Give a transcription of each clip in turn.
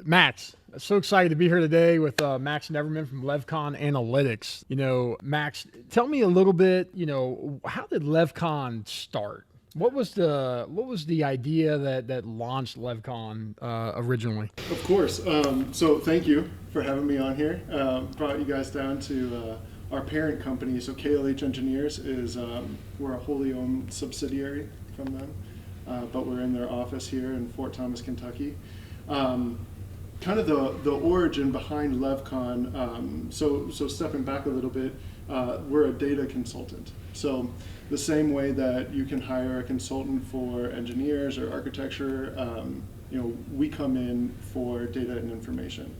Max, so excited to be here today with Max Nevermann from Levcon Analytics. Max, tell me a little bit, how did Levcon start? What was the idea that launched Levcon originally? Of course. So thank you for having me on here. Brought you guys down to our parent company. So KLH Engineers is we're a wholly owned subsidiary from them, but we're in their office here in Fort Thomas, Kentucky. Kind of the origin behind Levcon. So stepping back a little bit, we're a data consultant. So the same way that you can hire a consultant for engineers or architecture, we come in for data and information.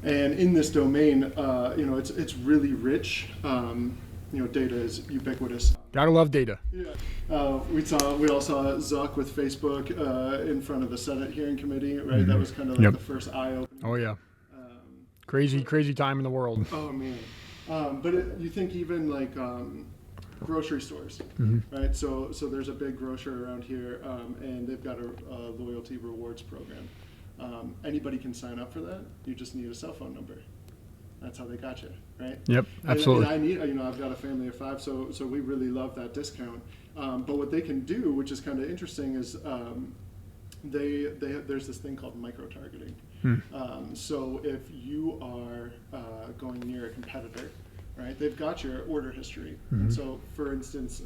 And in this domain, it's really rich. Data is ubiquitous. Gotta love data. Yeah. We all saw Zuck with Facebook in front of the Senate hearing committee, right? Mm-hmm. That was kind of like the first eye-opening. Oh yeah. Crazy time in the world. Oh man. But you think even like grocery stores, right? So there's a big grocer around here, and they've got a loyalty rewards program. Anybody can sign up for that. You just need a cell phone number. That's how they got you, right? Yep, absolutely. And I've got a family of 5, so we really love that discount. But what they can do, which is kind of interesting, is there's this thing called micro-targeting. So if you are going near a competitor, right, they've got your order history. And so, for instance,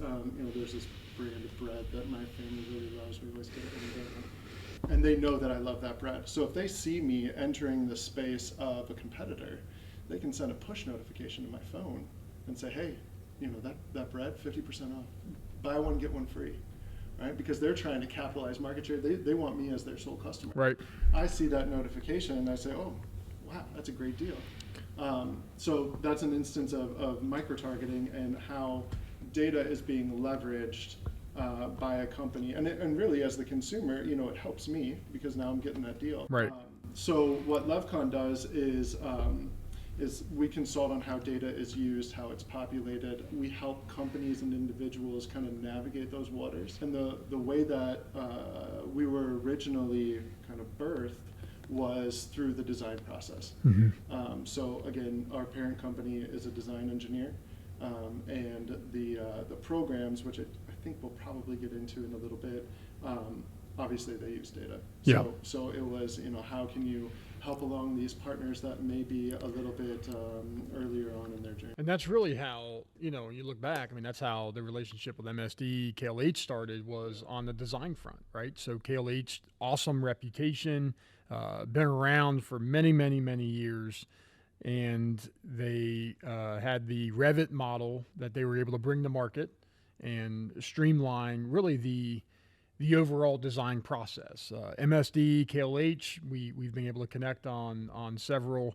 there's this brand of bread that my family really loves. We always get it every day. And they know that I love that bread. So if they see me entering the space of a competitor, they can send a push notification to my phone and say, hey, that bread, 50% off. Buy one, get one free, right? Because they're trying to capitalize market share. They want me as their sole customer. Right. I see that notification and I say, oh, wow, that's a great deal. So that's an instance of micro-targeting and how data is being leveraged by a company. And really, as the consumer, it helps me because now I'm getting that deal. Right. So what Levcon does is we consult on how data is used, how it's populated. We help companies and individuals kind of navigate those waters. And the way that we were originally kind of birthed was through the design process. So again, our parent company is a design engineer, and the programs, which I think we'll probably get into in a little bit, obviously they use data. Yeah. So it was, how can you help along these partners that may be a little bit earlier on in their journey. And that's really how, you look back, that's how the relationship with MSD, KLH started, was on the design front, right? So KLH, awesome reputation, been around for many years, and they had the Revit model that they were able to bring to market and streamline really the overall design process. MSD, KLH, we've been able to connect on several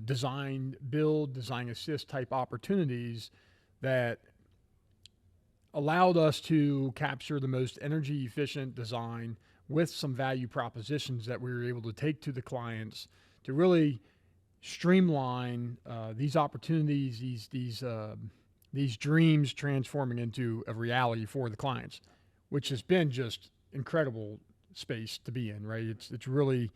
design build, design assist type opportunities that allowed us to capture the most energy efficient design with some value propositions that we were able to take to the clients to really streamline these opportunities, these dreams transforming into a reality for the clients, which has been just incredible space to be in, right? It's really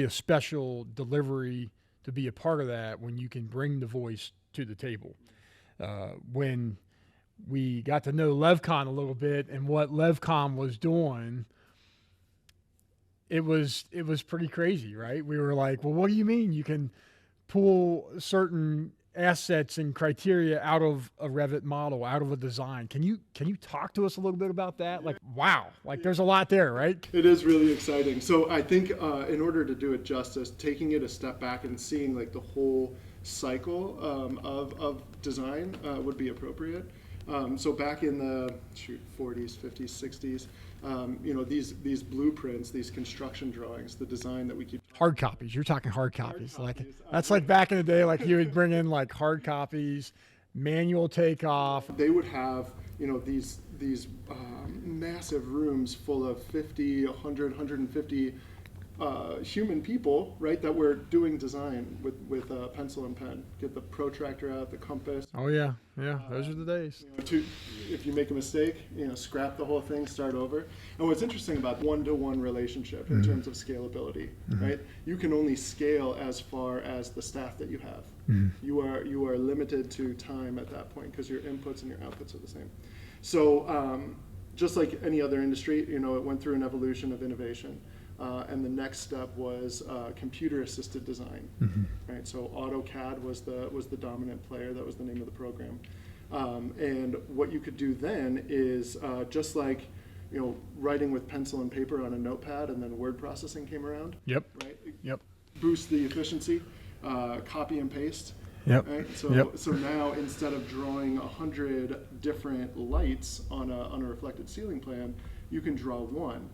a special delivery to be a part of that when you can bring the voice to the table. When we got to know Levcon a little bit and what Levcon was doing, it was pretty crazy, right? We were like, well, what do you mean you can pull certain assets and criteria out of a Revit model, out of a design? Can you talk to us a little bit about that? Like, wow, there's a lot there, right? It is really exciting. So I think in order to do it justice, taking it a step back and seeing like the whole cycle of design would be appropriate. So back in the 40s, 50s, 60s, these blueprints, these construction drawings, the design that we keep. Hard copies. You're talking hard copies. That's like back in the day, like you would bring in like hard copies, manual takeoff. They would have, these massive rooms full of 50, 100, 150 human people, right, that were doing design with pencil and pen. Get the protractor out, the compass. Oh yeah, those are the days. if you make a mistake, scrap the whole thing, start over. And what's interesting about one-to-one relationship in terms of scalability, right? You can only scale as far as the staff that you have. You are limited to time at that point because your inputs and your outputs are the same. So just like any other industry, it went through an evolution of innovation. And the next step was computer-assisted design, right? So AutoCAD was the dominant player. That was the name of the program. And what you could do then is just like, writing with pencil and paper on a notepad, and then word processing came around. Yep. Right. Yep. Boost the efficiency. Copy and paste. Yep. Right? Yep. So now instead of drawing 100 different lights on a reflected ceiling plan, you can draw one,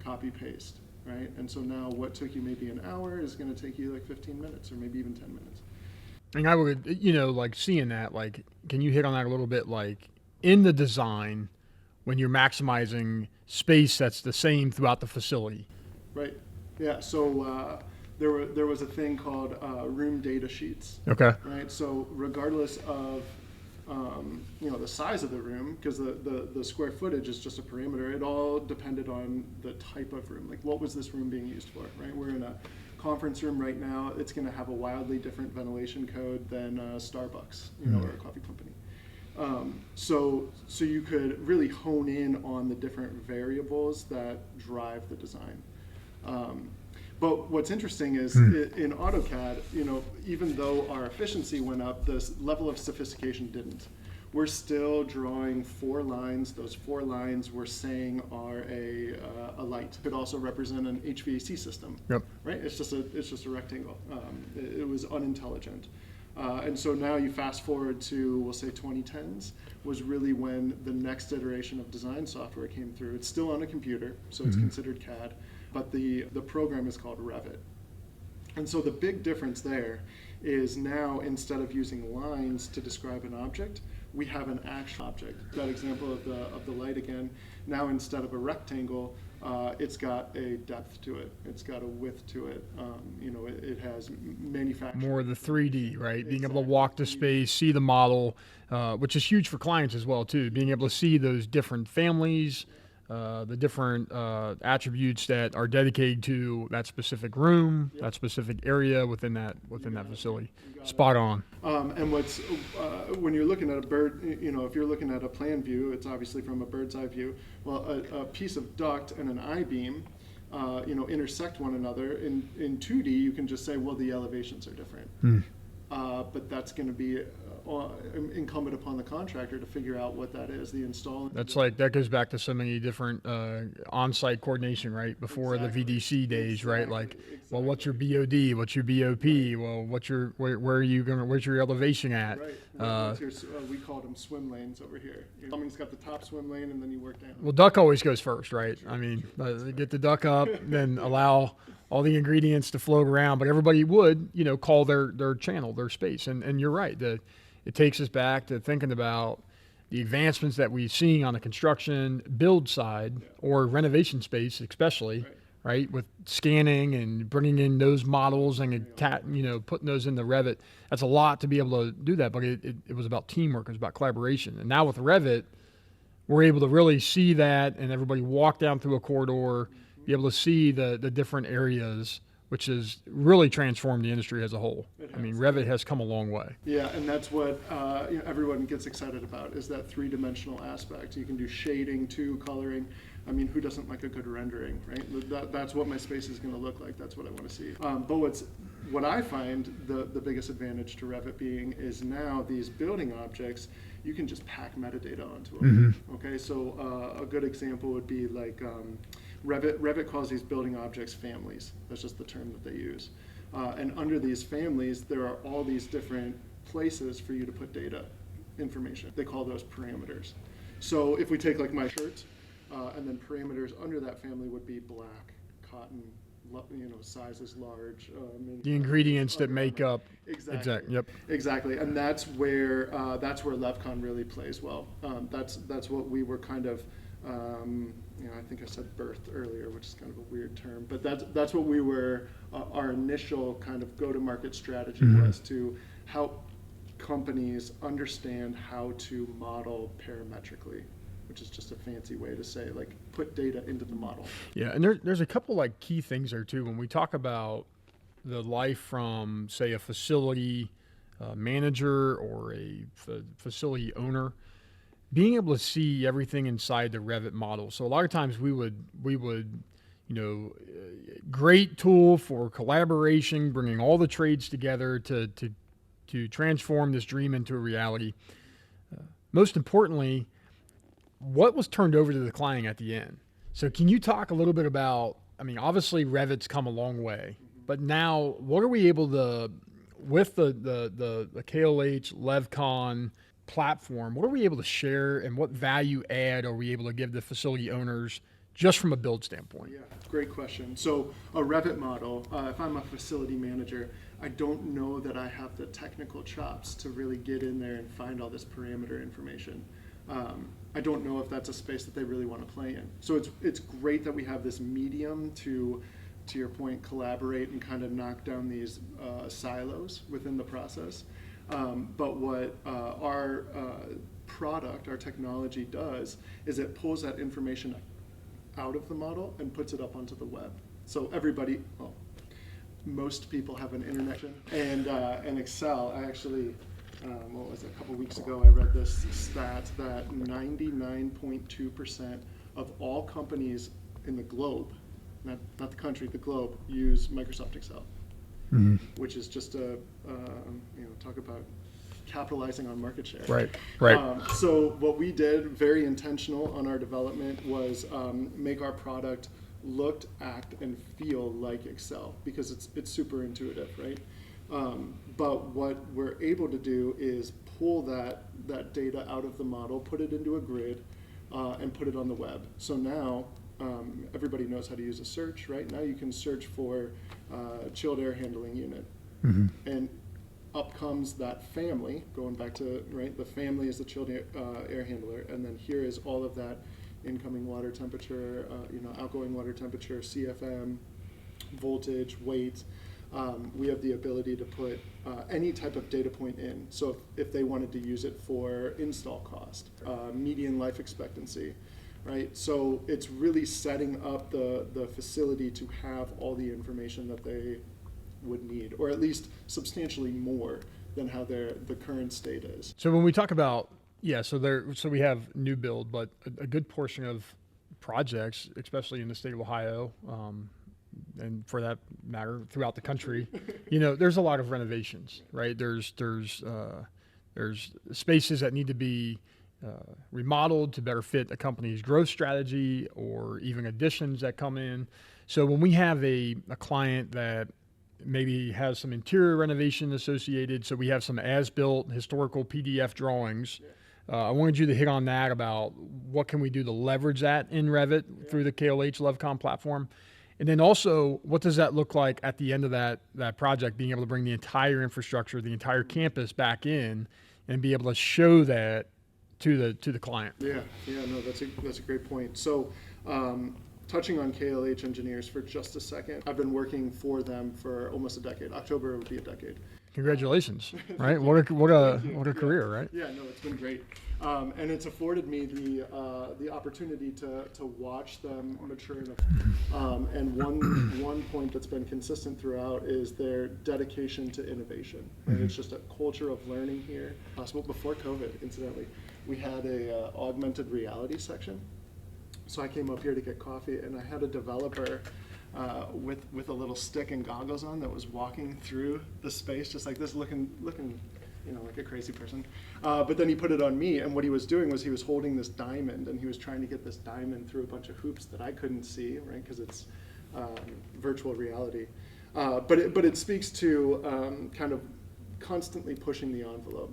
copy paste. Right? And so now what took you maybe an hour is going to take you like 15 minutes or maybe even 10 minutes. And I would, like seeing that, like, can you hit on that a little bit? Like in the design, when you're maximizing space that's the same throughout the facility. Right. Yeah. So there was a thing called room data sheets. Okay. Right. So regardless of the size of the room, because the square footage is just a perimeter, it all depended on the type of room. Like, what was this room being used for, right? We're in a conference room right now. It's going to have a wildly different ventilation code than Starbucks, or a coffee company. So you could really hone in on the different variables that drive the design. But what's interesting is in AutoCAD, even though our efficiency went up, this level of sophistication didn't. We're still drawing 4 lines. Those 4 lines we're saying are a light. Could also represent an HVAC system. Yep. Right? It's just a rectangle. It was unintelligent. And so now you fast forward to, we'll say 2010s, was really when the next iteration of design software came through. It's still on a computer, so it's considered CAD, but the program is called Revit. And so the big difference there is now instead of using lines to describe an object, we have an actual object. That example of the light again, now instead of a rectangle, it's got a depth to it. It's got a width to it. It has manufacturing. More of the 3D, right? Being able to walk the space, see the model, which is huge for clients as well too. Being able to see those different families, the different attributes that are dedicated to that specific room, that specific area within that facility. Spot on. And what's when you're looking at a bird, if you're looking at a plan view, it's obviously from a bird's eye view. Well, a piece of duct and an I-beam, intersect one another. In 2D, you can just say, well, the elevations are different. But that's going to be incumbent upon the contractor to figure out what that is, the install. That goes back to so many different on-site coordination, right? Before the VDC days, right? Like, well, what's your BOD? What's your BOP? Well, where are you going? Where's your elevation at? Right. We called them swim lanes over here. Plumbing's got the top swim lane, and then you work down. Well, duck always goes first, right? I mean, get the duck up, then allow all the ingredients to float around, but everybody would, call their channel, their space. And you're right. It takes us back to thinking about the advancements that we've seen on the construction build side or renovation space, especially, right? With scanning and bringing in those models and putting those in the Revit. That's a lot to be able to do that, but it was about teamwork. It was about collaboration. And now with Revit, we're able to really see that, and everybody walk down through a corridor, be able to see the different areas, which has really transformed the industry as a whole. I mean, Revit has come a long way. Yeah, and that's what everyone gets excited about, is that 3-dimensional aspect. You can do shading too, coloring. I mean, who doesn't like a good rendering, right? That's what my space is going to look like. That's what I want to see. But what I find the biggest advantage to Revit being is now these building objects, you can just pack metadata onto them. Okay, so a good example would be like Revit calls these building objects families. That's just the term that they use. And under these families, there are all these different places for you to put data, information. They call those parameters. So if we take like my shirt, and then parameters under that family would be black, cotton, sizes large. The ingredients that make up. Exactly. Yep. Exactly, and that's where Levcon really plays well. That's what we were kind of. I think I said birthed earlier, which is kind of a weird term, but that's what our initial kind of go-to-market strategy was, to help companies understand how to model parametrically, which is just a fancy way to say like put data into the model. Yeah, and there's a couple like key things there too when we talk about the life from say a facility manager or a facility owner, being able to see everything inside the Revit model. So a lot of times we would great tool for collaboration, bringing all the trades together to transform this dream into a reality. Most importantly, what was turned over to the client at the end. So can you talk a little bit about, I mean, obviously Revit's come a long way, but now what are we able to, with the KLH Levcon platform, what are we able to share and what value add are we able to give the facility owners just from a build standpoint? Yeah, great question. So a Revit model, if I'm a facility manager, I don't know that I have the technical chops to really get in there and find all this parameter information. I don't know if that's a space that they really want to play in. So it's great that we have this medium to your point, collaborate and kind of knock down these silos within the process. But what our product, our technology does is it pulls that information out of the model and puts it up onto the web. So everybody, well, most people have an internet and Excel. I actually, what was it, a couple weeks ago, I read this stat that 99.2% of all companies in the globe, not the country, the globe, use Microsoft Excel, which is just talk about capitalizing on market share. Right. So what we did, very intentional on our development, was make our product look, act, and feel like Excel because it's super intuitive, right? But what we're able to do is pull that data out of the model, put it into a grid, and put it on the web. So now everybody knows how to use a search, right? Now you can search for chilled air handling unit, and up comes that family, going back to, right, the family is the chilled air handler, and then here is all of that incoming water temperature, outgoing water temperature, CFM, voltage, weight. We have the ability to put any type of data point in. So if they wanted to use it for install cost, median life expectancy, right? So it's really setting up the facility to have all the information that they would need, or at least substantially more than how the current state is. So when we talk about, so we have new build, but a good portion of projects, especially in the state of Ohio, and for that matter, throughout the country, there's a lot of renovations, right? There's spaces that need to be remodeled to better fit a company's growth strategy, or even additions that come in. So when we have a client that maybe has some interior renovation associated, so we have some as-built historical PDF drawings. I wanted you to hit on that about what can we do to leverage that in Revit through the KLH Levcon platform. And then also, what does that look like at the end of that project, being able to bring the entire infrastructure, the entire campus back in and be able to show that to the client? No, that's a great point. So touching on KLH engineers for just a second, I've been working for them for almost a decade. October would be a decade. Congratulations, right? What a career, right? Yeah, no, it's been great. And it's afforded me the opportunity to watch them mature enough. And one point that's been consistent throughout is their dedication to innovation. Right? It's just a culture of learning here. Possible before COVID, incidentally, we had a augmented reality section. So I came up here to get coffee, and I had a developer with a little stick and goggles on that was walking through the space just like this, looking like a crazy person. But then he put it on me, and what he was doing was he was holding this diamond, and he was trying to get this diamond through a bunch of hoops that I couldn't see, right, because it's virtual reality. But it speaks to kind of constantly pushing the envelope.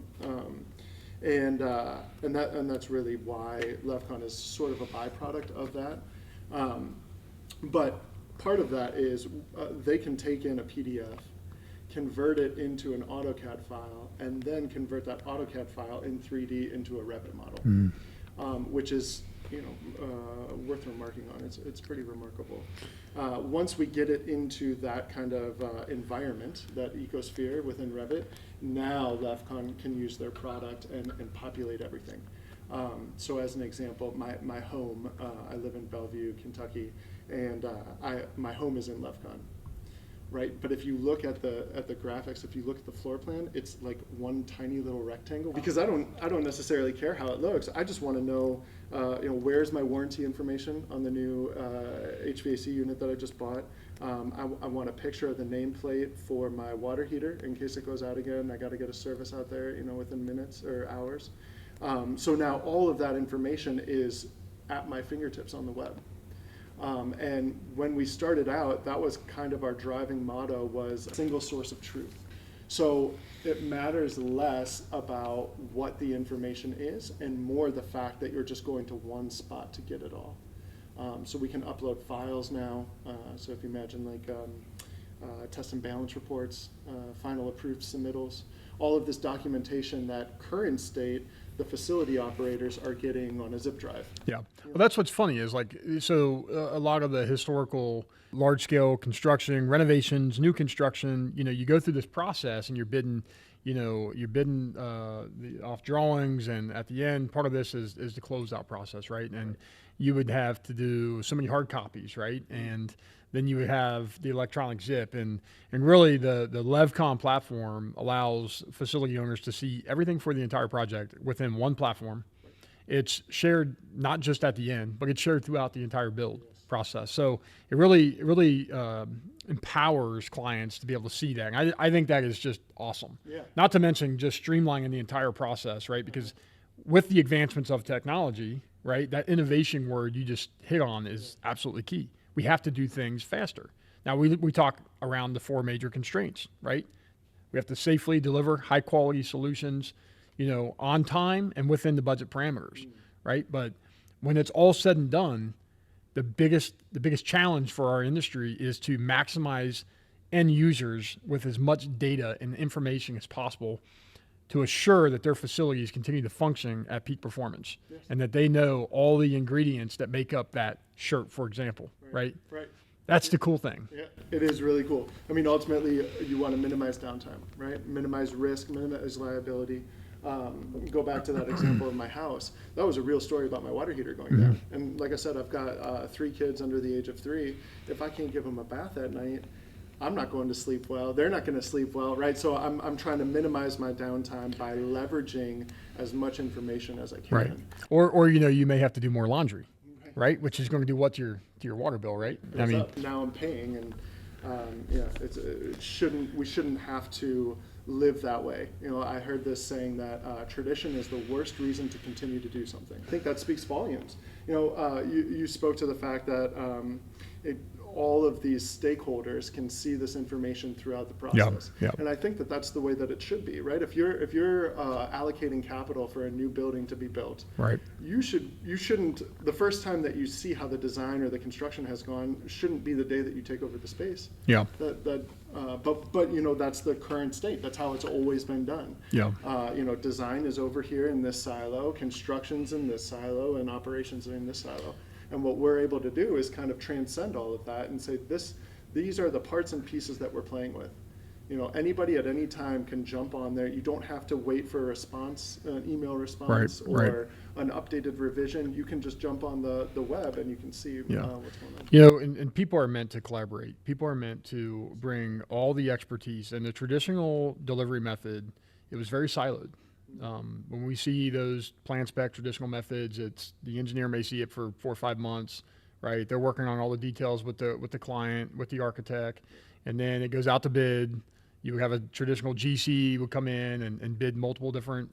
And that's really why Levcon is sort of a byproduct of that. But part of that is they can take in a PDF, convert it into an AutoCAD file, and then convert that AutoCAD file in 3D into a Revit model, which is worth remarking on. It's pretty remarkable. Once we get it into that kind of environment, that ecosphere within Revit, now Levcon can use their product and populate everything. So as an example, my home, I live in Bellevue, Kentucky, and my home is in Levcon. Right, but if you look at the graphics, if you look at the floor plan, it's like one tiny little rectangle. Because I don't necessarily care how it looks. I just want to know, where's my warranty information on the new HVAC unit that I just bought. I want a picture of the nameplate for my water heater in case it goes out again. I got to get a service out there, within minutes or hours. So now all of that information is at my fingertips on the web. And when we started out, that was kind of our driving motto, was a single source of truth. So it matters less about what the information is and more the fact that you're just going to one spot to get it all. So we can upload files now. So if you imagine test and balance reports, final approved submittals, all of this documentation that current state the facility operators are getting on a zip drive. Yeah. Well, that's what's funny is a lot of the historical large scale construction, renovations, new construction, you go through this process and you're bidding off drawings, and at the end, part of this is the closeout process, right? And you would have to do so many hard copies, right? And then you would have the electronic zip, and really the Levcon platform allows facility owners to see everything for the entire project within one platform. It's shared not just at the end, but it's shared throughout the entire build process. So it really empowers clients to be able to see that. And I think that is just awesome. Yeah. Not to mention just streamlining the entire process, right? Because with the advancements of technology, right, that innovation word you just hit on is absolutely key. We have to do things faster. Now we talk around the four major constraints, right? We have to safely deliver high quality solutions, on time and within the budget parameters, right? But when it's all said and done, the biggest challenge for our industry is to maximize end users with as much data and information as possible to assure that their facilities continue to function at peak performance, and that they know all the ingredients that make up that shirt, for example, right? Right. That's the cool thing. Yeah, it is really cool. I mean, ultimately, you want to minimize downtime, right? Minimize risk, minimize liability. Go back to that example of my house. That was a real story about my water heater going down. And like I said, I've got 3 kids under the age of 3. If I can't give them a bath at night, I'm not going to sleep well. They're not going to sleep well, right? So I'm trying to minimize my downtime by leveraging as much information as I can. Right. Or you may have to do more laundry, right? Which is going to do what to your water bill, right? Now I'm paying, and we shouldn't have to live that way. I heard this saying that tradition is the worst reason to continue to do something. I think that speaks volumes. You spoke to the fact that all of these stakeholders can see this information throughout the process. Yep. And I think that that's the way that it should be, right? If you're allocating capital for a new building to be built, right, you shouldn't, the first time that you see how the design or the construction has gone shouldn't be the day that you take over the space. Yeah. But that's the current state. That's how it's always been done. Yeah. Design is over here in this silo, construction's in this silo, and operations are in this silo. And what we're able to do is kind of transcend all of that and say, these are the parts and pieces that we're playing with. Anybody at any time can jump on there. You don't have to wait for a response, an email response, or an updated revision. You can just jump on the web and you can see what's going on. And people are meant to collaborate. People are meant to bring all the expertise. And the traditional delivery method, it was very siloed. When we see those plan spec traditional methods, it's the engineer may see it for 4 or 5 months, right? They're working on all the details with the client, with the architect, and then it goes out to bid. You would have a traditional GC would come in and bid multiple different,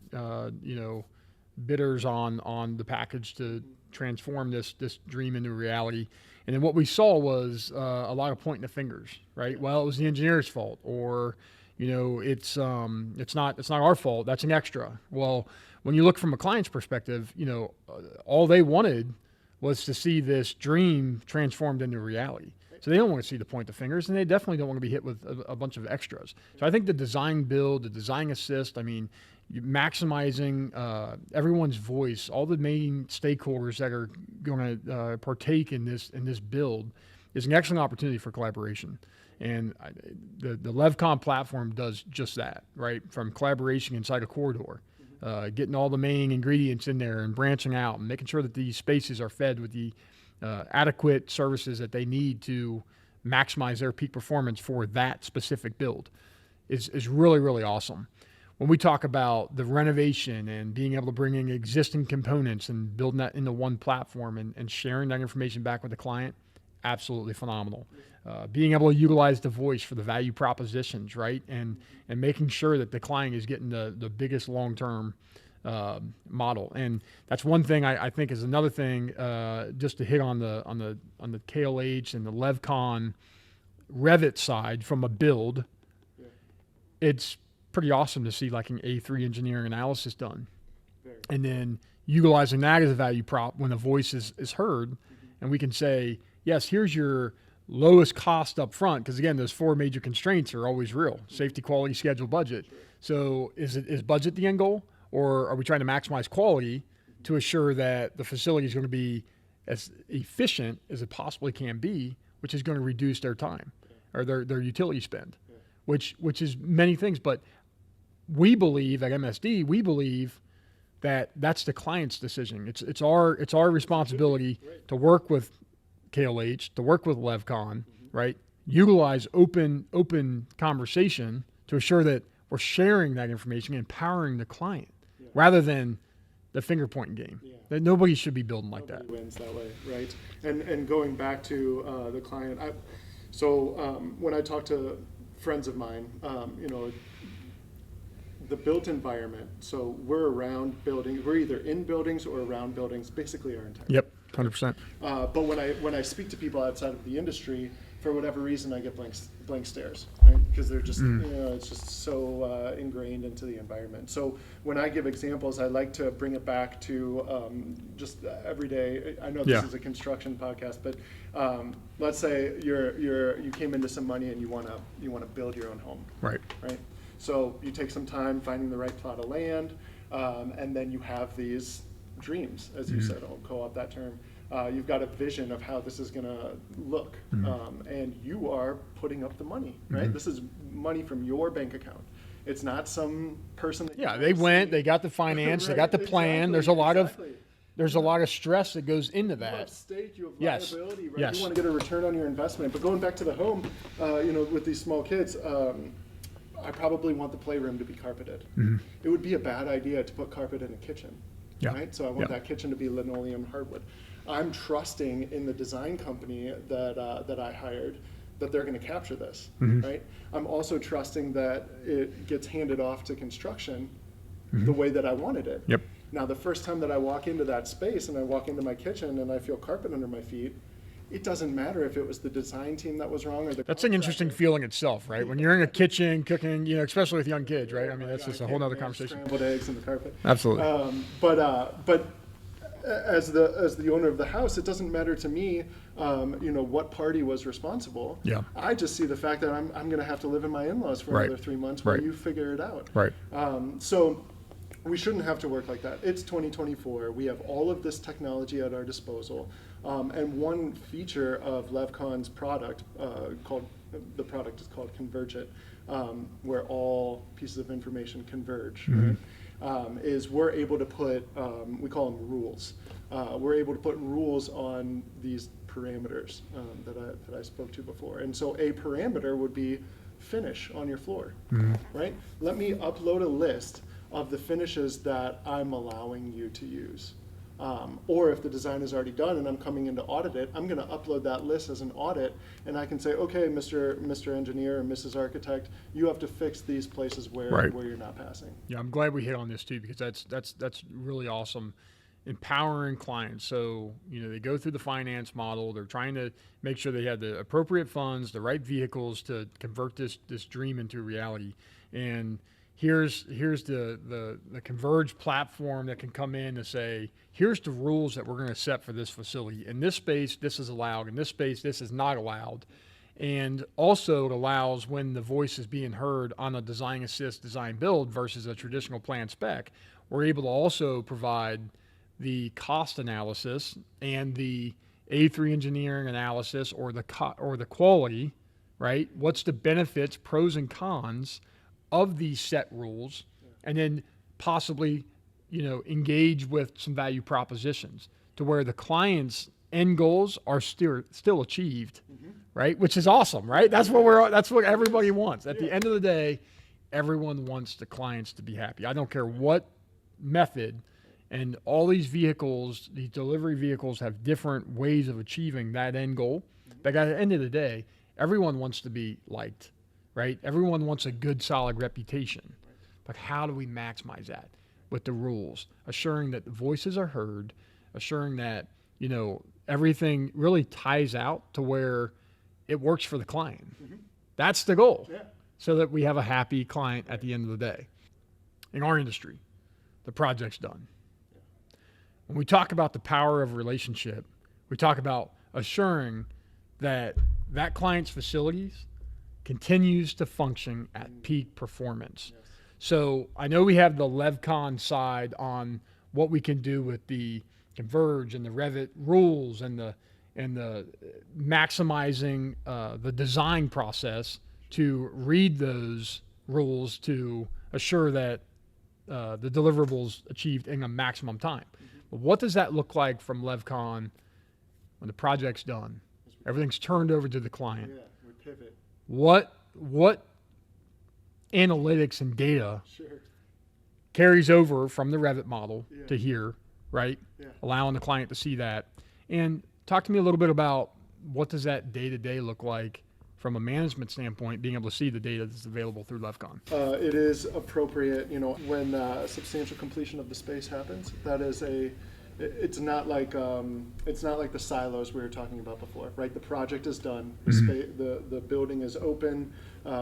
bidders on the package to transform this dream into reality. And then what we saw was a lot of pointing the fingers, right? Well, it was the engineer's fault, or it's not our fault. That's an extra. Well, when you look from a client's perspective, all they wanted was to see this dream transformed into reality. So they don't want to see the point the fingers, and they definitely don't want to be hit with a bunch of extras. So I think the design build, the design assist, maximizing everyone's voice, all the main stakeholders that are going to partake in this build, is an excellent opportunity for collaboration. And the Levcon platform does just that, right? From collaboration inside a corridor, getting all the main ingredients in there and branching out and making sure that these spaces are fed with the adequate services that they need to maximize their peak performance for that specific build is really, really awesome. When we talk about the renovation and being able to bring in existing components and building that into one platform and sharing that information back with the client, absolutely phenomenal. Being able to utilize the voice for the value propositions, right? And making sure that the client is getting the biggest long-term model. And that's one thing I think is another thing, just to hit on the KLH and the Levcon Revit side from a build. Yeah. It's pretty awesome to see like an A3 engineering analysis done. Very. And then utilizing that as a value prop when the voice is heard, and we can say, yes, here's your lowest cost up front, because again, those 4 major constraints are always real: safety, quality, schedule, budget. Sure. So is budget the end goal, or are we trying to maximize quality to assure that the facility is going to be as efficient as it possibly can be, which is going to reduce their time or their utility spend, which is many things. But we believe at MSD, that that's the client's decision. It's our responsibility to work with KLH, to work with Levcon, right? Utilize open conversation to assure that we're sharing that information and empowering the client, rather than the finger pointing game. Yeah. That nobody should be building like Nobody that. wins that way, right? And going back to the client, when I talk to friends of mine, the built environment. So we're around buildings. We're either in buildings or around buildings, basically our entire. Yep, 100%. But when I speak to people outside of the industry, for whatever reason, I get blank stares, right? Because they're just, it's just so ingrained into the environment. So when I give examples, I like to bring it back to just every day. I know this is a construction podcast, but let's say you came into some money and you want to build your own home, Right. right? So you take some time finding the right plot of land, and then you have these dreams, as you said. I'll co-op that term. You've got a vision of how this is going to look, and you are putting up the money, right? This is money from your bank account. It's not some person that They got the finance, Right, they got the plan. exactly, There's a lot of stress that goes into You have that. stake, you have Yes. liability, right? Yes. You want to get a return on your investment. But going back to the home, with these small kids, I probably want the playroom to be carpeted. It would be a bad idea to put carpet in a kitchen, Yeah. right? So I want that kitchen to be linoleum hardwood. I'm trusting in the design company that I hired that they're going to capture this, right? I'm also trusting that it gets handed off to construction the way that I wanted it. Yep. Now, the first time that I walk into that space and I walk into my kitchen and I feel carpet under my feet, it doesn't matter if it was the design team that was wrong or the That's an interesting feeling itself, right? When you're in a kitchen cooking, especially with young kids, right? I mean, that's just a whole nother conversation. Scrambled eggs in the carpet. Absolutely. But as the owner of the house, it doesn't matter to me, what party was responsible. Yeah. I just see the fact that I'm going to have to live in my in-laws for Right. another 3 months while Right. you figure it out. Right. So we shouldn't have to work like that. It's 2024. We have all of this technology at our disposal. And one feature of Levcon's product, the product is called Convergit, where all pieces of information converge, right? Is we're able to put, we call them rules. We're able to put rules on these parameters that I spoke to before. And so a parameter would be finish on your floor, right? Let me upload a list of the finishes that I'm allowing you to use. Or if the design is already done and I'm coming in to audit it, I'm going to upload that list as an audit, and I can say, okay, Mr. Engineer or Mrs. Architect, you have to fix these places where you're not passing. Yeah, I'm glad we hit on this too, because that's really awesome. Empowering clients. So, they go through the finance model. They're trying to make sure they have the appropriate funds, the right vehicles to convert this dream into reality. And here's the Converge platform that can come in and say, here's the rules that we're going to set for this facility. In this space, this is allowed. In this space, this is not allowed. And also it allows when the voice is being heard on a design assist, design build versus a traditional plan spec, we're able to also provide the cost analysis and the A3 engineering analysis or the quality, right? What's the benefits, pros and cons of these set rules, and then possibly, engage with some value propositions to where the client's end goals are still achieved, right? Which is awesome, right? That's what everybody wants. At the end of the day, everyone wants the clients to be happy. I don't care what method, and all these vehicles, these delivery vehicles have different ways of achieving that end goal. But at the end of the day, everyone wants to be liked, right? Everyone wants a good, solid reputation. But how do we maximize that? With the rules, assuring that the voices are heard, assuring that, everything really ties out to where it works for the client. That's the goal. Yeah. So that we have a happy client at the end of the day. In our industry, the project's done. When we talk about the power of relationship, we talk about assuring that that client's facilities continues to function at peak performance. Yes. So I know we have the Levcon side on what we can do with the Converge and the Revit rules and the maximizing the design process to read those rules to assure that the deliverables achieved in a maximum time. But what does that look like from Levcon when the project's done? Everything's turned over to the client. Yeah, we pivot. What analytics and data Sure. carries over from the Revit model Yeah. to here, right? Yeah. Allowing the client to see that. And talk to me a little bit about what does that day-to-day look like from a management standpoint, being able to see the data that's available through Levcon. It is appropriate, when substantial completion of the space happens. That is it's not like the silos we were talking about before, right? The project is done, the building is open,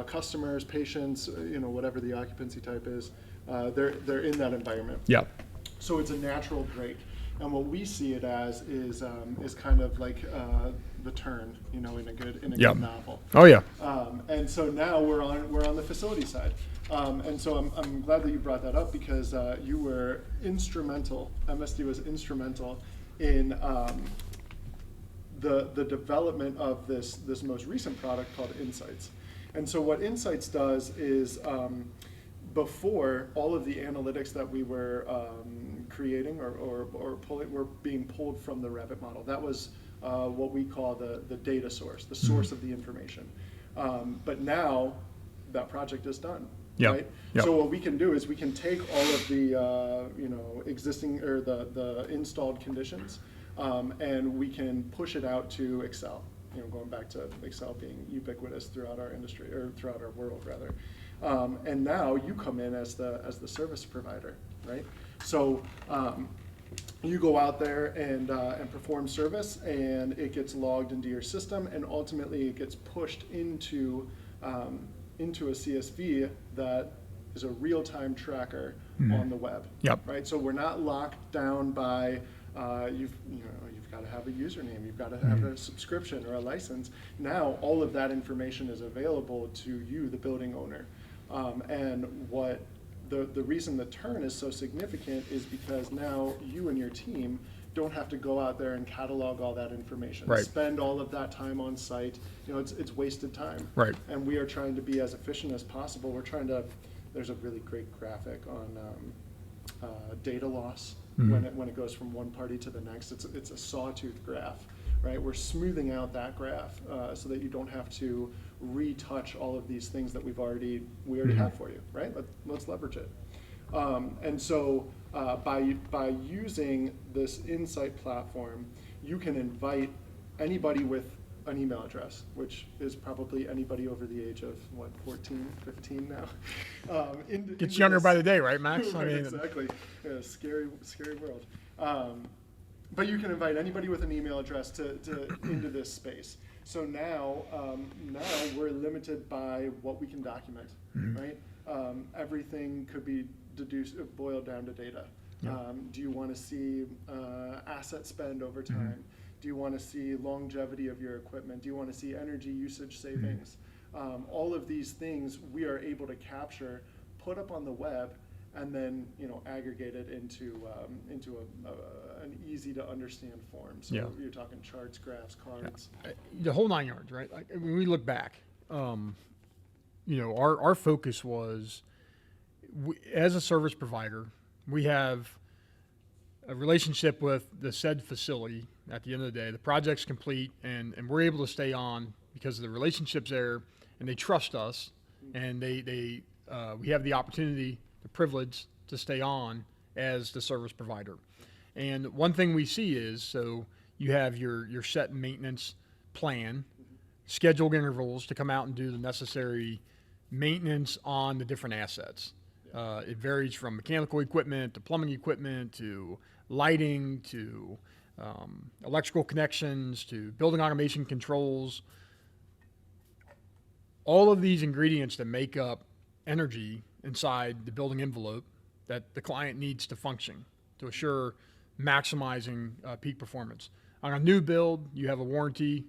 customers, patients, whatever the occupancy type is, they're in that environment. Yeah. So it's a natural break. And what we see it as is kind of like the turn, in a good novel. Oh yeah. And so now we're on the facility side. And so I'm glad that you brought that up because you were instrumental. MSD was instrumental in the development of this most recent product called Insights. And so what Insights does is before all of the analytics that we were creating or pulling were being pulled from the Revit model. That was what we call the data source, the source of the information. But now that project is done. Yep. Right? Yep. So what we can do is we can take all of the existing or the installed conditions and we can push it out to Excel. Going back to Excel being ubiquitous throughout our industry or throughout our world rather. And now you come in as the service provider, right? So you go out there and perform service, and it gets logged into your system, and ultimately it gets pushed into a CSV that is a real-time tracker on the web. Yep. Right. So we're not locked down by you've got to have a username, you've got to have a subscription or a license. Now all of that information is available to you, the building owner. And what the reason the turn is so significant is because now you and your team don't have to go out there and catalog all that information, right. Spend all of that time on site. It's wasted time. Right. And we are trying to be as efficient as possible. We're trying to. There's a really great graphic on data loss when it goes from one party to the next. It's a sawtooth graph. Right, we're smoothing out that graph so that you don't have to retouch all of these things that we already have for you. Right, let's leverage it. And so by using this Insight platform, you can invite anybody with an email address, which is probably anybody over the age of 14, 15 now. Gets younger by the day, right, Max? Right, exactly. Yeah, scary world. But you can invite anybody with an email address to into this space. So now we're limited by what we can document, right? Everything could be boiled down to data. Yeah. Do you want to see asset spend over time? Do you want to see longevity of your equipment? Do you want to see energy usage savings? All of these things we are able to capture, put up on the web, and then aggregate it into an easy to understand form. So you're talking charts, graphs, cards. The whole 9 yards, right? Like, when we look back, our focus was, as a service provider, we have a relationship with the said facility. At the end of the day, the project's complete, and we're able to stay on because of the relationships there, and they trust us, and we have the opportunity, the privilege to stay on as the service provider. And one thing we see is, so you have your set maintenance plan, scheduled intervals to come out and do the necessary maintenance on the different assets. It varies from mechanical equipment to plumbing equipment to lighting to electrical connections to building automation controls. All of these ingredients that make up energy inside the building envelope that the client needs to function to assure maximizing peak performance. On a new build, you have a warranty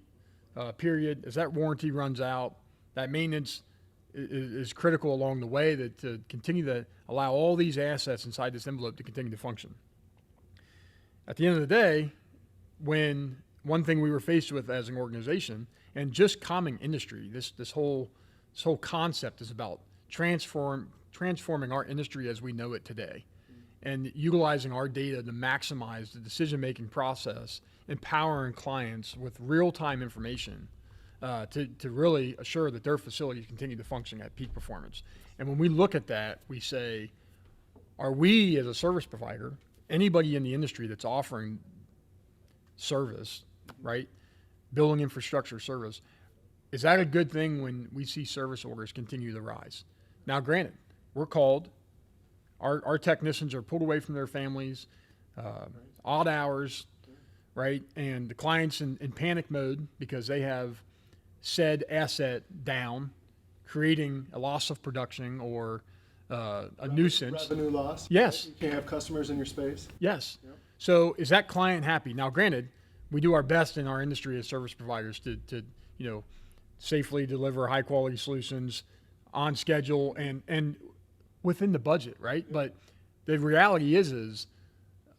period. As that warranty runs out, that maintenance is critical along the way to continue to allow all these assets inside this envelope to continue to function. At the end of the day, when one thing we were faced with as an organization, and just common industry, this whole concept is about transforming our industry as we know it today, and utilizing our data to maximize the decision-making process, empowering clients with real-time information to really assure that their facilities continue to function at peak performance. And when we look at that, we say, are we as a service provider, anybody in the industry that's offering service, right, building infrastructure service, is that a good thing when we see service orders continue to rise? Now, granted, we're called, our technicians are pulled away from their families, odd hours, right, and the client's in panic mode because they have said asset down, creating a loss of production or a nuisance. Revenue loss. Yes. You can't have customers in your space. Yes. Yep. So is that client happy? Now, granted, we do our best in our industry as service providers to safely deliver high quality solutions on schedule and within the budget, right? Yep. But the reality is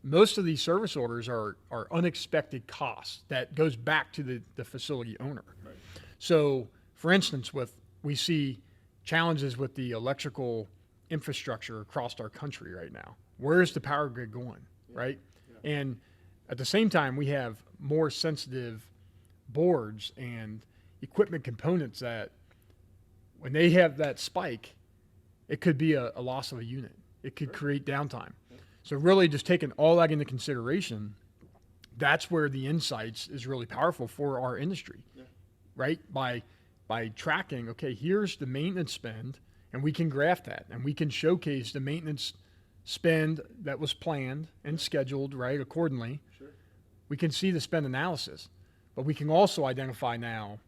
most of these service orders are unexpected costs that goes back to the facility owner. Right. So, for instance, we see challenges with the electrical infrastructure across our country right now. Where is the power grid going, right? Yeah. And at the same time, we have more sensitive boards and equipment components that when they have that spike, it could be a loss of a unit. It could create downtime. Yeah. So really just taking all that into consideration, that's where the insights is really powerful for our industry, right? By tracking, okay, here's the maintenance spend, and we can graph that, and we can showcase the maintenance spend that was planned and scheduled, right, accordingly. Sure. We can see the spend analysis, but we can also identify now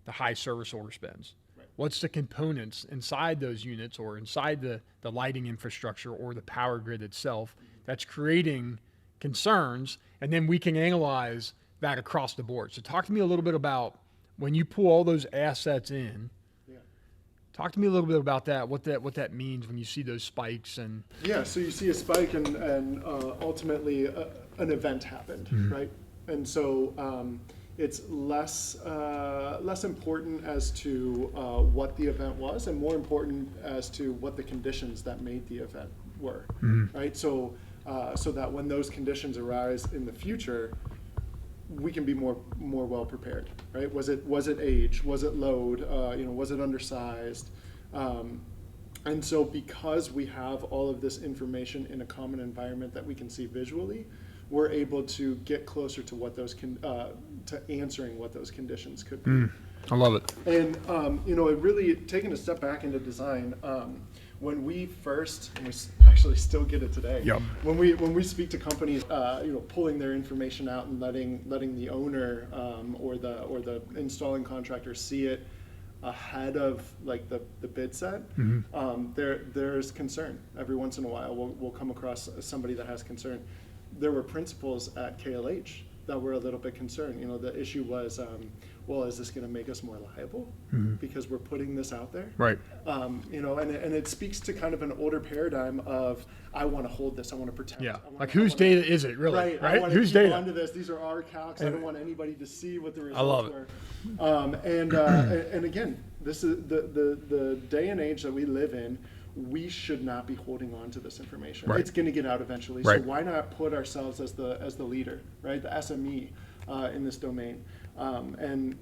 the high service order spends. Right. What's the components inside those units or inside the lighting infrastructure or the power grid itself that's creating concerns, and then we can analyze that across the board. So talk to me a little bit about when you pull all those assets in. Talk to me a little bit about that. What that means when you see those spikes and. Yeah, so you see a spike and ultimately an event happened, right? And so it's less important as to what the event was, and more important as to what the conditions that made the event were, right? So that when those conditions arise in the future, we can be more well prepared, right? Was it age? Was it load? Was it undersized? And so because we have all of this information in a common environment that we can see visually, we're able to get closer to what those to answering what those conditions could be. I love it. And it really taking a step back into design. When we first, and we actually still get it today. Yep. When we speak to companies, pulling their information out and letting the owner or the installing contractor see it ahead of like the bid set, there's concern. Every once in a while, we'll come across somebody that has concern. There were principals at KLH that were a little bit concerned. The issue was, well, is this going to make us more liable because we're putting this out there? Right. And it speaks to kind of an older paradigm of, I want to hold this, I want to protect. Yeah. Like whose data is it really? Right. I want to Whose keep data? onto this. These are our calcs. I don't want anybody to see what the results I love it. were. And again, this is the day and age that we live in. We should not be holding on to this information. Right. It's going to get out eventually. Right. So why not put ourselves as the leader, right? The SME in this domain. And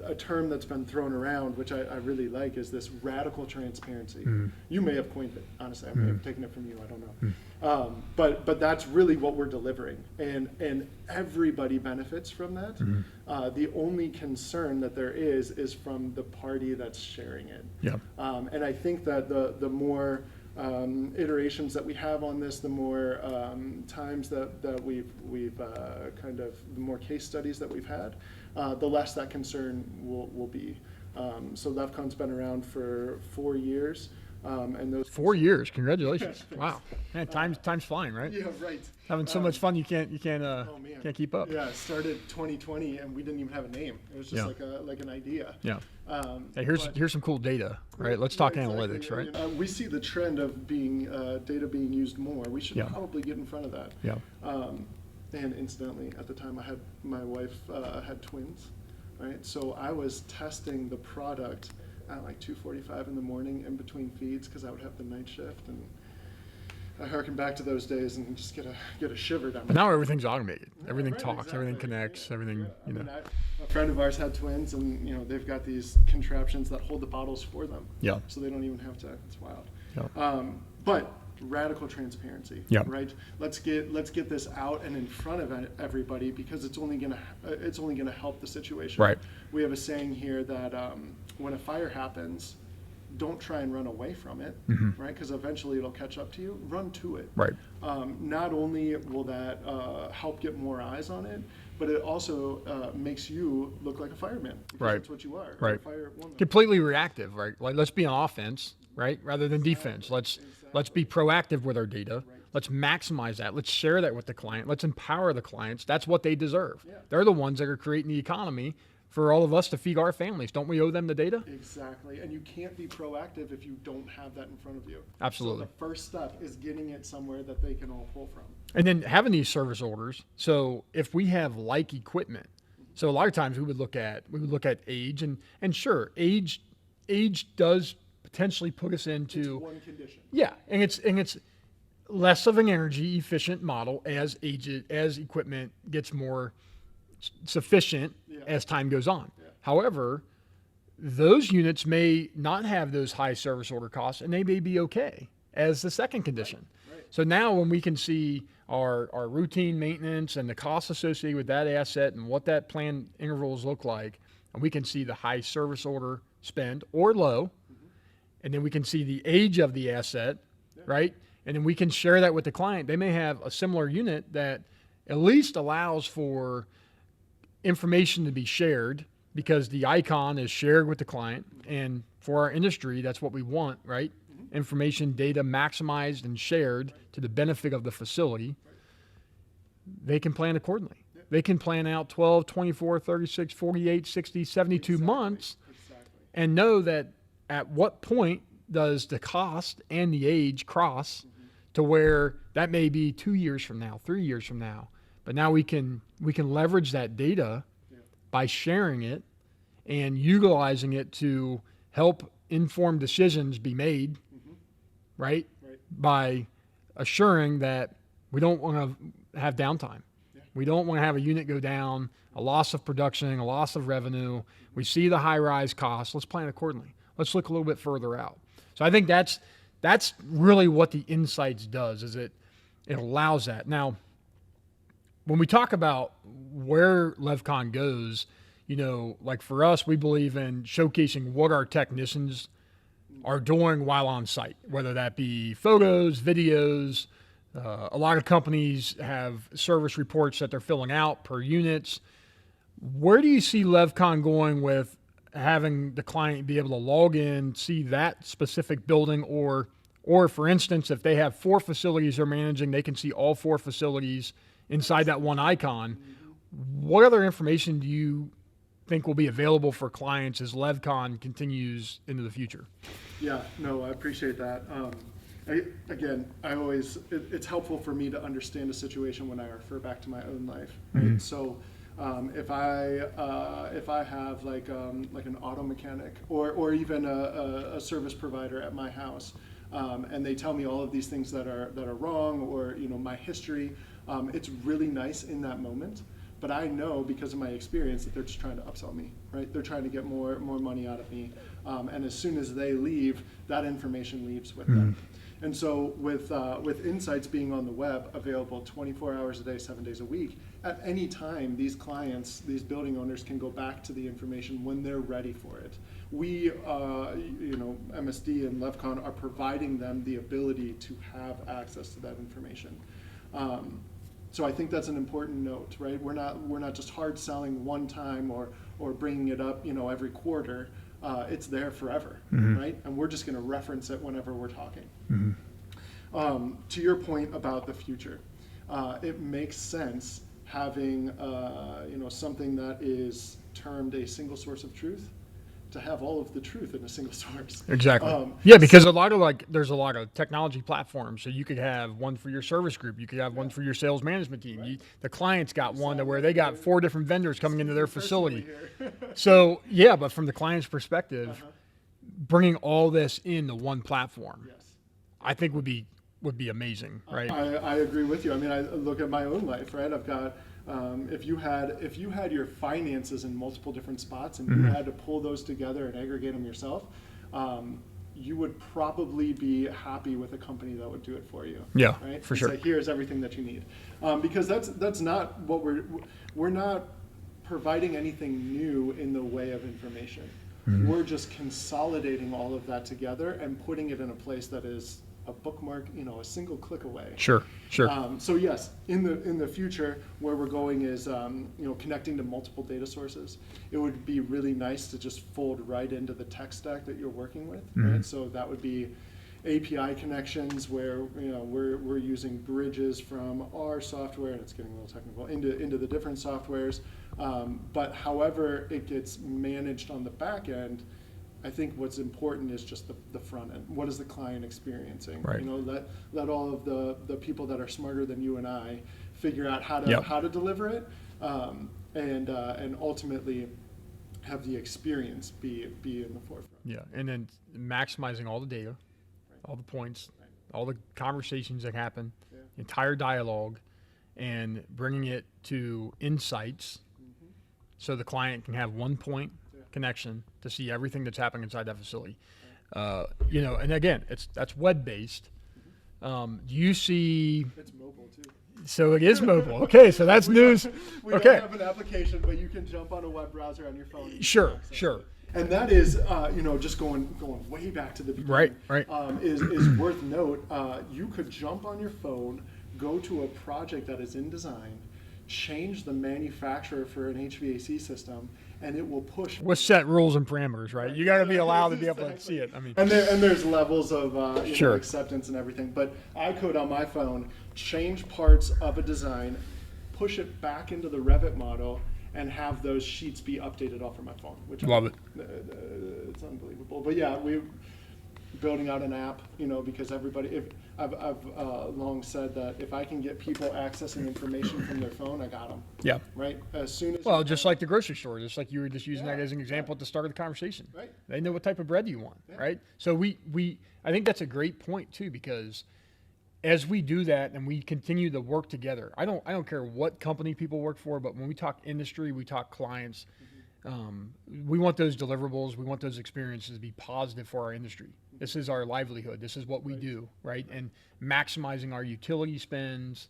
a term that's been thrown around, which I really like, is this radical transparency. You may have coined it, honestly. I may have taken it from you. I don't know. But that's really what we're delivering, and everybody benefits from that. The only concern that there is from the party that's sharing it. Yeah. And I think that the more iterations that we have on this, the more times that we've kind of, the more case studies that we've had, the less that concern will be. So Levcon's been around for 4 years, and those 4 years. Congratulations. Yeah, Wow. Man, time's flying, right? Yeah, right. Having so much fun, you can't Oh, man. can't keep up. Yeah, it started 2020, and we didn't even have a name. It was just like an idea. Yeah. Hey, But- here's some cool data, right? Let's talk Yeah, exactly. analytics, right? We see the trend of data being used more. We should Yeah. probably get in front of that. Yeah. And incidentally, at the time, my wife had twins, right? So I was testing the product at like 2:45 in the morning in between feeds because I would have the night shift, and I harken back to those days and just get a shiver down But my now everything's automated. Everything Right, talks. Everything exactly. connects. Everything. Yeah. You know. A friend of ours had twins, and they've got these contraptions that hold the bottles for them. Yeah. So they don't even have to. It's wild. Yeah. But radical transparency. Yeah. Right. Let's get this out and in front of everybody, because it's only gonna help the situation. Right. We have a saying here that when a fire happens, don't try and run away from it, right? Because eventually it'll catch up to you. Run to it. Right. Not only will that help get more eyes on it, but it also makes you look like a fireman. Because Right. That's what you are. Right. A firewoman. Completely reactive, right? Like, let's be on offense, right, rather than defense. Let's be proactive with our data. Let's maximize that. Let's share that with the client. Let's empower the clients. That's what they deserve. Yeah. They're the ones that are creating the economy for all of us to feed our families. Don't we owe them the data? Exactly. And you can't be proactive if you don't have that in front of you. Absolutely. So the first step is getting it somewhere that they can all pull from. And then having these service orders. So if we have like equipment, so a lot of times we would look at age, and sure, age does potentially put us into One condition. yeah, and it's less of an energy efficient model as equipment gets more sufficient as time goes on. Yeah. However, those units may not have those high service order costs, and they may be okay as the second condition. Right. So now when we can see our routine maintenance and the costs associated with that asset and what that plan intervals look like, and we can see the high service order spend or low, and then we can see the age of the asset, right? And then we can share that with the client. They may have a similar unit that at least allows for information to be shared, because the icon is shared with the client. And for our industry, that's what we want, right? Information, data maximized and shared to the benefit of the facility. They can plan accordingly. They can plan out 12, 24, 36, 48, 60, 72 months Exactly. and know that at what point does the cost and the age cross to where that may be 2 years from now, 3 years from now. But now we can leverage that data by sharing it and utilizing it to help informed decisions be made, right? Right. By assuring that we don't want to have downtime. Yeah. We don't want to have a unit go down, a loss of production, a loss of revenue. We see the high rise costs. Let's plan accordingly. Let's look a little bit further out. So I think that's really what the Insights does, is it allows that. Now, when we talk about where Levcon goes, like for us, we believe in showcasing what our technicians are doing while on site, whether that be photos, videos. A lot of companies have service reports that they're filling out per units. Where do you see Levcon going with having the client be able to log in, see that specific building, or for instance, if they have 4 facilities they're managing, they can see all 4 facilities inside that one icon. what other information do you think will be available for clients as Levcon continues into the future? Yeah, no, I appreciate that. It's helpful for me to understand a situation when I refer back to my own life. Right? Mhm. So if I have like an auto mechanic or even a service provider at my house, and they tell me all of these things that are wrong, or my history, it's really nice in that moment. But I know because of my experience that they're just trying to upsell me, right? They're trying to get more money out of me, and as soon as they leave, that information leaves with them. And so with insights being on the web, available 24 hours a day, 7 days a week, at any time, these clients, these building owners can go back to the information when they're ready for it. We, MSD and Levcon are providing them the ability to have access to that information. So I think that's an important note, right? We're not just hard selling one time or bringing it up, every quarter. It's there forever, right? And we're just going to reference it whenever we're talking. To your point about the future, it makes sense having something that is termed a single source of truth, to have all of the truth in a single source. Exactly. Yeah, because there's a lot of technology platforms. So you could have one for your service group. You could have one for your sales management team. Right. The client's got one to where they got 4 different vendors coming into their facility. Here. So yeah, but from the client's perspective, bringing all this into one platform, Yes. I think would be amazing, right? I agree with you. I mean, I look at my own life, right? I've got, if you had your finances in multiple different spots and you had to pull those together and aggregate them yourself, you would probably be happy with a company that would do it for you. Yeah, right? for And sure. say, here's everything that you need, because that's not what we're not providing anything new in the way of information. We're just consolidating all of that together and putting it in a place that is a bookmark, a single click away. Sure. So yes, in the future, where we're going is connecting to multiple data sources. It would be really nice to just fold right into the tech stack that you're working with, right? So that would be API connections where we're using bridges from our software, and it's getting a little technical, into the different softwares. But however it gets managed on the back end, I think what's important is just the front end. What is the client experiencing? Right. Let all of the people that are smarter than you and I figure out how to deliver it, and ultimately have the experience be in the forefront. Yeah, and then maximizing all the data, all the points, all the conversations that happen, entire dialogue, and bringing it to insights, so the client can have one point connection to see everything that's happening inside that facility. And again, that's web based. Do you see? It's mobile too. So it is mobile. Okay, so that's news. We Okay. don't have an application, but you can jump on a web browser on your phone. Sure. And that is, just going way back to the beginning. Right. Is worth note. You could jump on your phone, go to a project that is in design, change the manufacturer for an HVAC system, and it will push. With set rules and parameters, right? You got to be allowed to be able to see it. I mean, and there's levels of Sure. acceptance and everything. But I could on my phone change parts of a design, push it back into the Revit model, and have those sheets be updated off of my phone. Which Love it. It's unbelievable. But yeah, we're building out an app, because everybody. I've long said that if I can get people accessing information from their phone, I got them. Yeah. Right. As soon as. Well, just like the grocery store, just like you were just using that as an example at the start of the conversation. Right. They know what type of bread you want, right? So I think that's a great point too, because as we do that and we continue to work together, I don't care what company people work for, but when we talk industry, we talk clients, we want those deliverables, we want those experiences to be positive for our industry. This is our livelihood. This is what we do, right? And maximizing our utility spends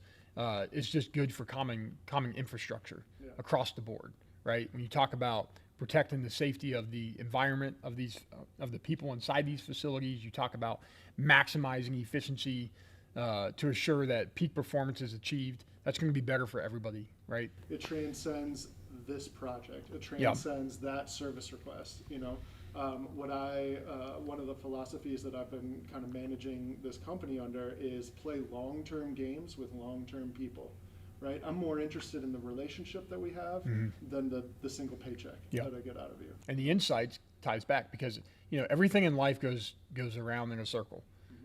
is just good for common infrastructure across the board, right? When you talk about protecting the safety of the environment of the people inside these facilities, you talk about maximizing efficiency to assure that peak performance is achieved. That's going to be better for everybody, right? It transcends this project. It transcends that service request. One of the philosophies that I've been kind of managing this company under is play long-term games with long-term people, right? I'm more interested in the relationship that we have than the single paycheck Yeah. that I get out of you. And the insights ties back because, everything in life goes around in a circle,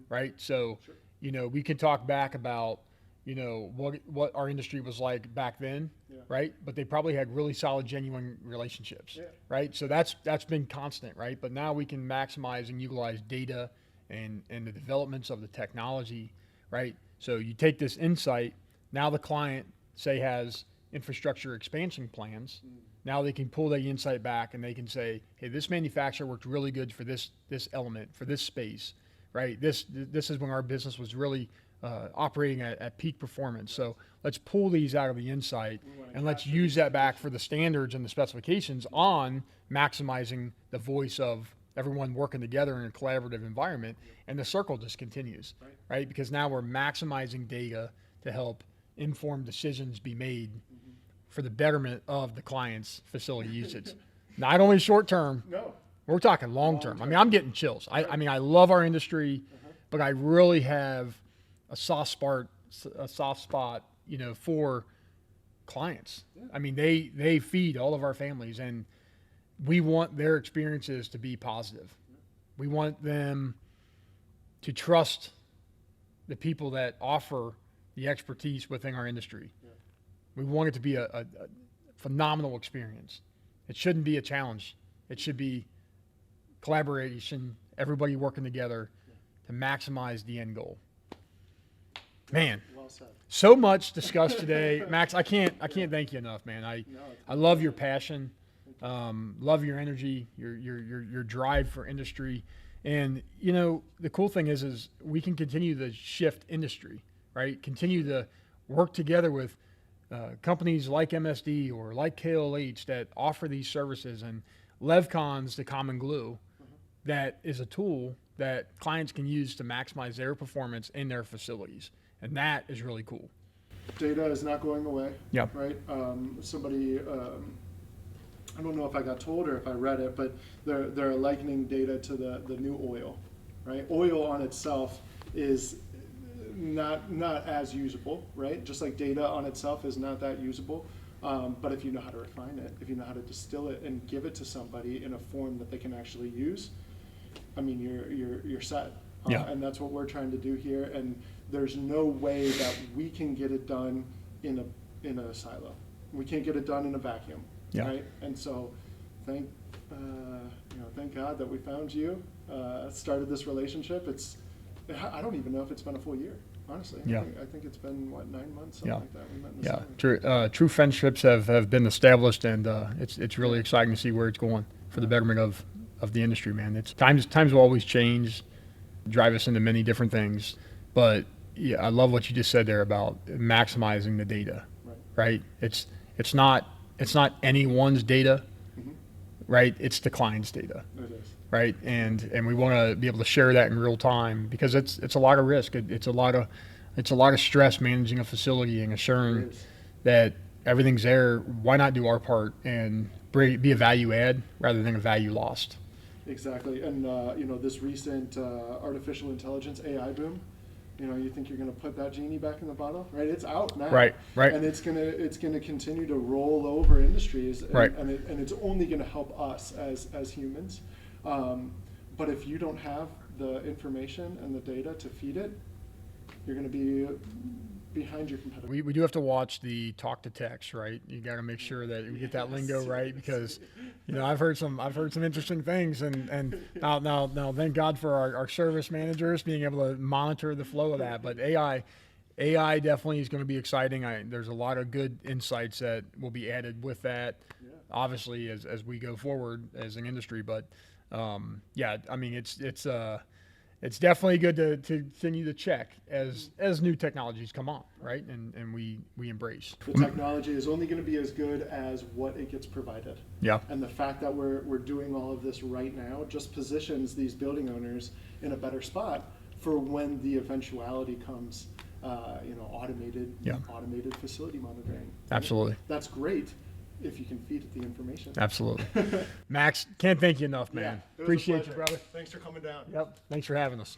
right? So, Sure. we can talk back about, what our industry was like back then, Yeah. right? But they probably had really solid, genuine relationships, Yeah. right? So that's been constant, right? But now we can maximize and utilize data and the developments of the technology, right? So you take this insight, now the client, say, has infrastructure expansion plans. Now they can pull the insight back and they can say, hey, this manufacturer worked really good for this element, for this space, right? This is when our business was really operating at peak performance. So let's pull these out of the insight and let's use that back for the standards and the specifications on maximizing the voice of everyone working together in a collaborative environment. And the circle just continues, right? Because now we're maximizing data to help informed decisions be made for the betterment of the client's facility usage. Not only short term, No. we're talking long term. I mean, I'm getting chills. I mean, I love our industry, but I really have a soft spot, for clients. I mean, they feed all of our families, and we want their experiences to be positive. We want them to trust the people that offer the expertise within our industry. We want it to be a phenomenal experience. It shouldn't be a challenge. It should be collaboration, everybody working together to maximize the end goal. Man, Well said. so much discussed today. Max, I can't thank you enough, man. I love your passion, love your energy, your drive for industry. And, the cool thing is we can continue to shift industry, right? Continue to work together with companies like MSD or like KLH that offer these services, and Levcon's the common glue that is a tool that clients can use to maximize their performance in their facilities. And that is really cool. Data is not going away. Yeah. Right. Somebody, I don't know if I got told or if I read it, but they're likening data to the new oil, right? Oil on itself is not as usable, right? Just like data on itself is not that usable. But if you know how to refine it, if you know how to distill it and give it to somebody in a form that they can actually use, I mean, you're set. Yeah. And that's what we're trying to do here. And there's no way that we can get it done in a silo. We can't get it done in a vacuum. Yeah. Right. And so, thank God that we found you. Started this relationship. I don't even know if it's been a full year. Honestly. Yeah. I think it's been 9 months, something like that. We met in the Yeah, summer. true friendships have been established, and it's really exciting to see where it's going for the betterment of the industry, man. It's times will always change, drive us into many different things, but yeah, I love what you just said there about maximizing the data, right? It's not anyone's data, right? It's the client's data. It is. Right, and we want to be able to share that in real time because it's a lot of risk. It's a lot of stress managing a facility and assuring that everything's there. Why not do our part and be a value add rather than a value lost? Exactly, and this recent artificial intelligence AI boom. You think you're going to put that genie back in the bottle, right? It's out now, Right. and it's gonna continue to roll over industries, and, Right. and it's only going to help us as humans. But if you don't have the information and the data to feed it, you're going to be behind your competitors. We do have to watch the talk to text, right? You got to make sure that we get that lingo right because, I've heard some interesting things, and now thank God for our service managers being able to monitor the flow of that. But AI definitely is going to be exciting. There's a lot of good insights that will be added with that, obviously as we go forward as an industry. But I mean it's definitely good to continue to check as new technologies come on, right? And we embrace. The technology is only going to be as good as what it gets provided. Yeah. And the fact that we're doing all of this right now just positions these building owners in a better spot for when the eventuality comes. Automated facility monitoring. Absolutely. That's great if you can feed it the information. Absolutely. Max, can't thank you enough, man. Yeah, it was a Appreciate you, pleasure. brother. Thanks for coming down. Yep. Thanks for having us.